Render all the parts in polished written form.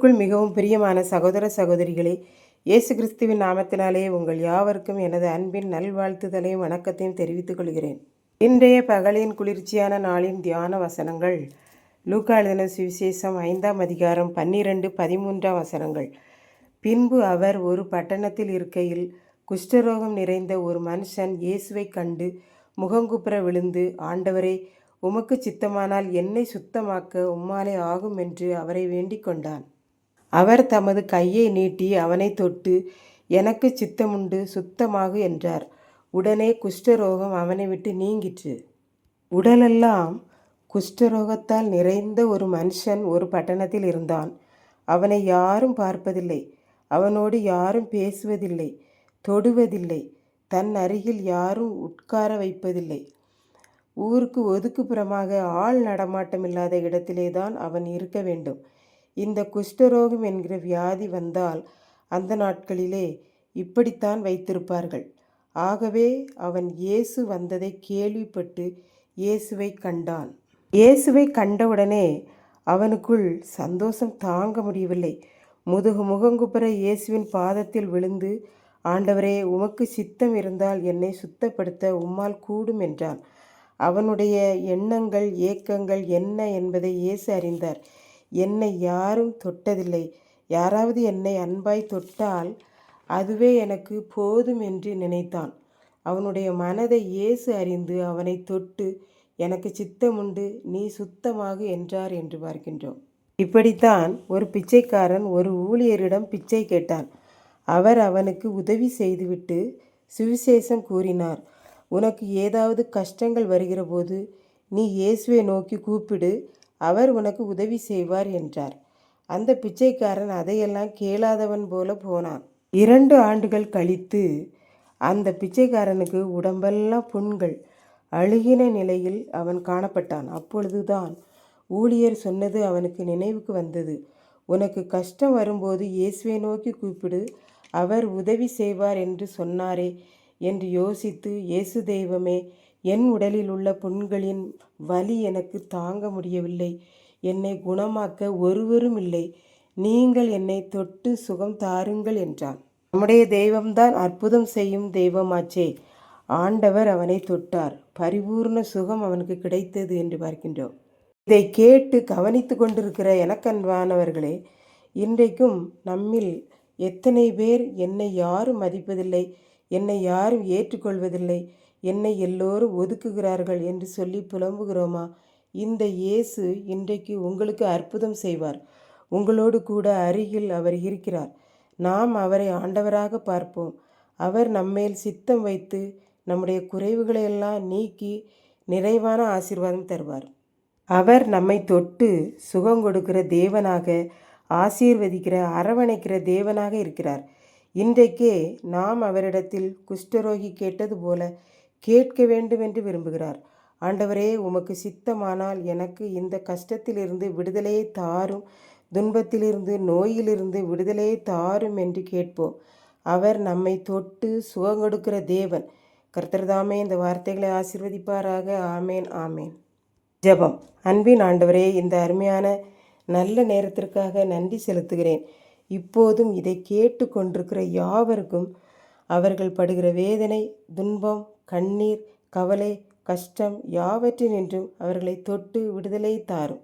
கிறிஸ்துவுக்குள் மிகவும் பிரியமான சகோதர சகோதரிகளே, இயேசு கிறிஸ்துவின் நாமத்தினாலே உங்கள் யாவருக்கும் எனது அன்பின் நல்வாழ்த்துதலையும் வணக்கத்தையும் தெரிவித்துக் கொள்கிறேன். இன்றைய பகலின் குளிர்ச்சியான நாளின் தியான வசனங்கள் லூக்கா எழுதின சுவிசேஷம் 5ஆம் அதிகாரம் 12-13 வசனங்கள். பின்பு அவர் ஒரு பட்டணத்தில் இருக்கையில் குஷ்டரோகம் நிறைந்த ஒரு மனுஷன் இயேசுவை கண்டு முகங்குப்புற விழுந்து, ஆண்டவரே, உமக்கு சித்தமானால் என்னை சுத்தமாக்க உம்மாலே ஆகும் என்று அவரை வேண்டிக் கொண்டான். அவர் தமது கையை நீட்டி அவனை தொட்டு, எனக்கு சித்தமுண்டு, சுத்தமாகு என்றார். உடனே குஷ்டரோகம் அவனை விட்டு நீங்கிற்று. உடலெல்லாம் குஷ்டரோகத்தால் நிறைந்த ஒரு மனுஷன் ஒரு பட்டணத்தில் இருந்தான். அவனை யாரும் பார்ப்பதில்லை, அவனோடு யாரும் பேசுவதில்லை, தொடுவதில்லை, தன் அருகில் யாரும் உட்கார வைப்பதில்லை. ஊருக்கு ஒதுக்குப்புறமாக ஆள் நடமாட்டமில்லாத இடத்திலே தான் அவன் இருக்க வேண்டும். இந்த குஷ்டரோகம் என்கிற வியாதி வந்தால் அந்த நாட்களிலே இப்படித்தான் வைத்திருப்பார்கள். ஆகவே அவன் இயேசு வந்ததை கேள்விப்பட்டு இயேசுவை கண்டான். இயேசுவை கண்டவுடனே அவனுக்குள் சந்தோஷம் தாங்க முடியவில்லை. முகங்குப்புற இயேசுவின் பாதத்தில் விழுந்து, ஆண்டவரே, உமக்கு சித்தம் இருந்தால் என்னை சுத்தப்படுத்த உம்மால் கூடும் என்றான். அவனுடைய எண்ணங்கள் ஏக்கங்கள் என்ன என்பதை இயேசு அறிந்தார். என்னை யாரும் தொட்டதில்லை, யாராவது என்னை அன்பாய் தொட்டால் அதுவே எனக்கு போதும் என்று நினைத்தான். அவனுடைய மனதை இயேசு அறிந்து அவனை தொட்டு, எனக்கு சித்தமுண்டு, நீ சுத்தமாகு என்றார் என்று பார்க்கின்றோம். இப்படித்தான் ஒரு பிச்சைக்காரன் ஒரு ஊழியரிடம் பிச்சை கேட்டான். அவர் அவனுக்கு உதவி செய்துவிட்டு சுவிசேஷம் கூறினார். உனக்கு ஏதாவது கஷ்டங்கள் வருகிற போது நீ இயேசுவை நோக்கி கூப்பிடு, அவர் உனக்கு உதவி செய்வார் என்றார். அந்த பிச்சைக்காரன் அதையெல்லாம் கேளாதவன் போல போனான். 2 ஆண்டுகள் கழித்து அந்த பிச்சைக்காரனுக்கு உடம்பெல்லாம் புண்கள், அழுகின நிலையில் அவன் காணப்பட்டான். அப்பொழுதுதான் ஊழியர் சொன்னது அவனுக்கு நினைவுக்கு வந்தது. உனக்கு கஷ்டம் வரும்போது இயேசுவை நோக்கி கூப்பிடு, அவர் உதவி செய்வார் என்று சொன்னாரே என்று யோசித்து, இயேசு தெய்வமே, என் உடலில் உள்ள புண்களின் வலி எனக்கு தாங்க முடியவில்லை, என்னை குணமாக்க ஒருவரும் இல்லை, நீங்கள் என்னை தொட்டு சுகம் தாருங்கள் என்றான். நம்முடைய தெய்வம்தான் அற்புதம் செய்யும் தெய்வமாச்சே. ஆண்டவர் அவனை தொட்டார். பரிபூர்ண சுகம் அவனுக்கு கிடைத்தது என்று பார்க்கின்றோம். இதை கேட்டு கவனித்து கொண்டிருக்கிற எனக்கன்பானவர்களே, இன்றைக்கும் நம்மில் எத்தனை பேர் என்னை யாரும் மதிப்பதில்லை, என்னை யாரும் ஏற்றுக்கொள்வதில்லை, என்னை எல்லோரும் ஒதுக்குகிறார்கள் என்று சொல்லி புலம்புகிறோமா? இந்த இயேசு இன்றைக்கு உங்களுக்கு அற்புதம் செய்வார். உங்களோடு கூட அருகில் அவர் இருக்கிறார். நாம் அவரை ஆண்டவராக பார்ப்போம். அவர் நம்மேல் சித்தம் வைத்து நம்முடைய குறைவுகளையெல்லாம் நீக்கி நிறைவான ஆசீர்வாதம் தருவார். அவர் நம்மை தொட்டு சுகம் கொடுக்கிற தேவனாக, ஆசீர்வதிக்கிற, அரவணைக்கிற தேவனாக இருக்கிறார். இன்றைக்கே நாம் அவரிடத்தில் குஷ்டரோகி கேட்டது போல கேட்க வேண்டும் என்று விரும்புகிறார். ஆண்டவரே, உமக்கு சித்தமானால் எனக்கு இந்த கஷ்டத்திலிருந்து விடுதலையை தாரும், துன்பத்திலிருந்து நோயிலிருந்து விடுதலையை தாரும் என்று கேட்போம். அவர் நம்மை தொட்டு சுகம் கொடுக்கிற தேவன். கர்த்தர்தாமே இந்த வார்த்தைகளை ஆசீர்வதிப்பாராக. ஆமேன், ஆமேன். ஜெபம். அன்பின் ஆண்டவரே, இந்த அருமையான நல்ல நேரத்திற்காக நன்றி செலுத்துகிறேன். இப்போதும் இதை கேட்டு கொண்டிருக்கிற யாவருக்கும் அவர்கள் படுகிற வேதனை, துன்பம், கண்ணீர், கவலை, கஷ்டம் யாவற்றினின்றும் அவர்களை தொட்டு விடுதலை தாரும்.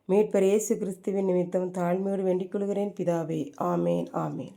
மீட்பர் இயேசு கிறிஸ்துவின் நிமித்தம் தாழ்மையோடு வேண்டிக் கொள்கிறேன் பிதாவே. ஆமேன், ஆமேன்.